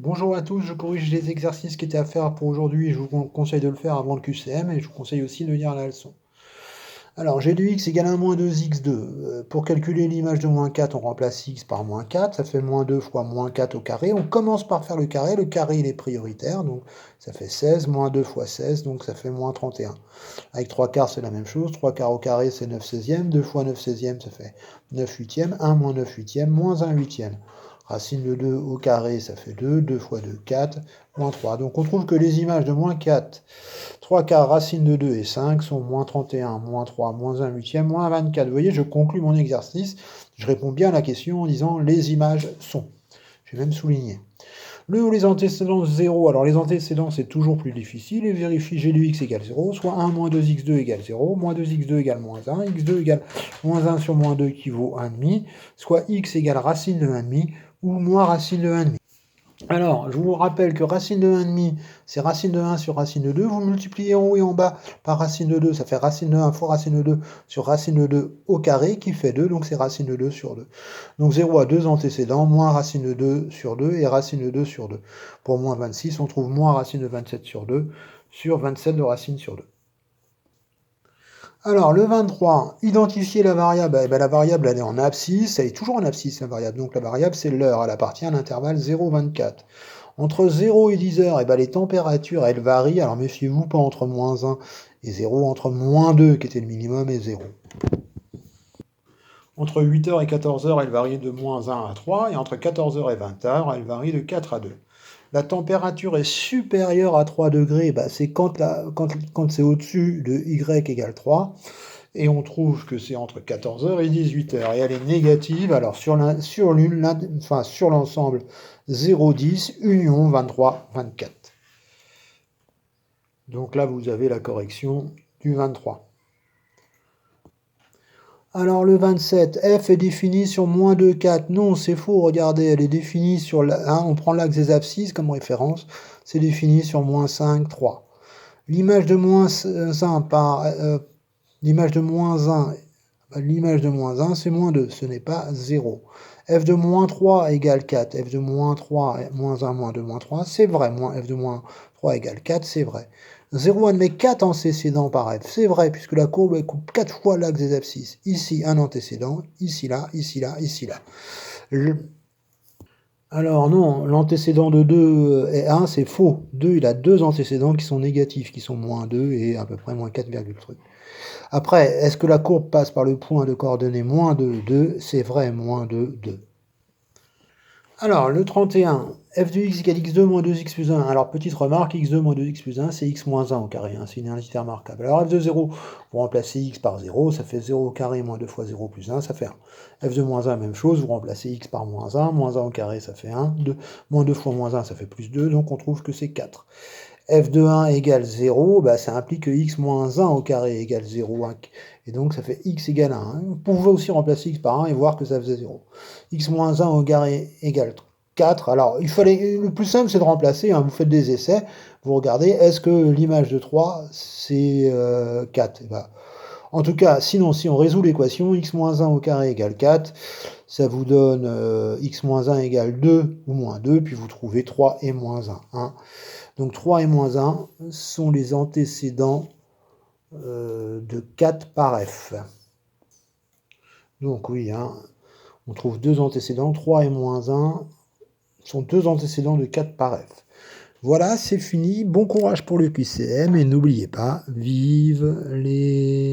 Bonjour à tous, je corrige les exercices qui étaient à faire pour aujourd'hui et je vous conseille de le faire avant le QCM et je vous conseille aussi de lire la leçon. Alors, g de x égale 1 moins 2x2. Pour calculer l'image de moins 4, on remplace x par moins 4, ça fait moins 2 fois moins 4 au carré. On commence par faire le carré il est prioritaire, donc ça fait 16, moins 2 fois 16, donc ça fait moins 31. Avec 3 quarts, c'est la même chose, 3 quarts au carré, c'est 9 seizièmes, 2 fois 9 seizièmes, ça fait 9 huitièmes, 1 moins 9 huitièmes, moins 1 huitième. Racine de 2 au carré, ça fait 2, 2 fois 2, 4, moins 3. Donc on trouve que les images de moins 4, 3 quarts, racine de 2 et 5 sont moins 31, moins 3, moins 1 huitième, moins 24. Vous voyez, je conclus mon exercice. Je réponds bien à la question en disant les images sont. J'ai même souligné. Le ou les antécédents 0. Alors les antécédents, c'est toujours plus difficile. Et vérifie g de x égale 0, soit 1 moins 2x2 égale 0, moins 2x2 égale moins 1, x2 égale moins 1 sur moins 2 qui vaut 1,5, soit x égale racine de 1,5 ou moins racine de 1,5. Alors, je vous rappelle que racine de 1,5, c'est racine de 1 sur racine de 2. Vous multipliez en haut et en bas par racine de 2, ça fait racine de 1 fois racine de 2 sur racine de 2 au carré, qui fait 2, donc c'est racine de 2 sur 2. Donc 0 a deux antécédents, moins racine de 2 sur 2 et racine de 2 sur 2. Pour moins 26, on trouve moins racine de 27 sur 2 sur 27 de racine sur 2. Alors, le 23, identifier la variable. Eh ben, la variable, elle est en abscisse, elle est toujours en abscisse, la variable. Donc, la variable, c'est l'heure, elle appartient à l'intervalle 0,24. Entre 0 et 10 heures, eh ben, les températures, elles varient. Alors, méfiez-vous pas entre moins 1 et 0, entre moins 2, qui était le minimum, et 0. Entre 8 heures et 14 heures, elle varie de moins 1 à 3, et entre 14 heures et 20 heures, elle varie de 4 à 2. La température est supérieure à 3 degrés, bah, c'est quand c'est au-dessus de y égale 3, et on trouve que c'est entre 14 heures et 18 heures, et elle est négative, alors sur l'ensemble 0,10, union 23, 24. Donc là, vous avez la correction du 23. Alors le 27, f est définie sur moins 2, 4. Non, c'est faux, regardez, elle est définie sur... on prend l'axe des abscisses comme référence, c'est défini sur moins 5, 3. L'image de moins 1 par... l'image de moins 1, c'est moins 2, ce n'est pas 0. F de moins 3 égale 4, f de moins 3, moins 1, moins 2, moins 3, c'est vrai. F de moins 3 égale 4, c'est vrai. 0 admet 4 antécédents par f, c'est vrai, puisque la courbe elle coupe 4 fois l'axe des abscisses. Ici, un antécédent, ici, là, ici, là, ici, là. Alors non, l'antécédent de 2 et 1, c'est faux. 2, il a deux antécédents qui sont négatifs, qui sont moins 2 et à peu près moins 4, truc. Après, est-ce que la courbe passe par le point de coordonnées moins 2, 2? C'est vrai, moins 2, 2. Alors, le 31, f de x égale x2 moins 2x plus 1. Alors, petite remarque, x2 moins 2x plus 1, c'est x moins 1 au carré, hein, c'est une identité remarquable. Alors, f de 0, vous remplacez x par 0, ça fait 0 au carré moins 2 fois 0 plus 1, ça fait 1. f de moins 1, même chose, vous remplacez x par moins 1 au carré, ça fait 1. Moins 2 fois moins 1, ça fait plus 2, donc on trouve que c'est 4. F de 1 égale 0, bah, ça implique que x moins 1 au carré égale 0, et donc ça fait x égale 1. Vous pouvez aussi remplacer x par 1 et voir que ça faisait 0. X moins 1 au carré égale 4. Alors, le plus simple, c'est de remplacer, hein, vous faites des essais, vous regardez, est-ce que l'image de 3, c'est 4 bah, en tout cas, sinon, si on résout l'équation, x moins 1 au carré égale 4, ça vous donne x moins 1 égale 2 ou moins 2, puis vous trouvez 3 et moins 1. Hein. Donc 3 et moins 1 sont les antécédents de 4 par f. Donc oui, hein, on trouve deux antécédents, 3 et moins 1 sont deux antécédents de 4 par f. Voilà, c'est fini. Bon courage pour le QCM et n'oubliez pas, vive les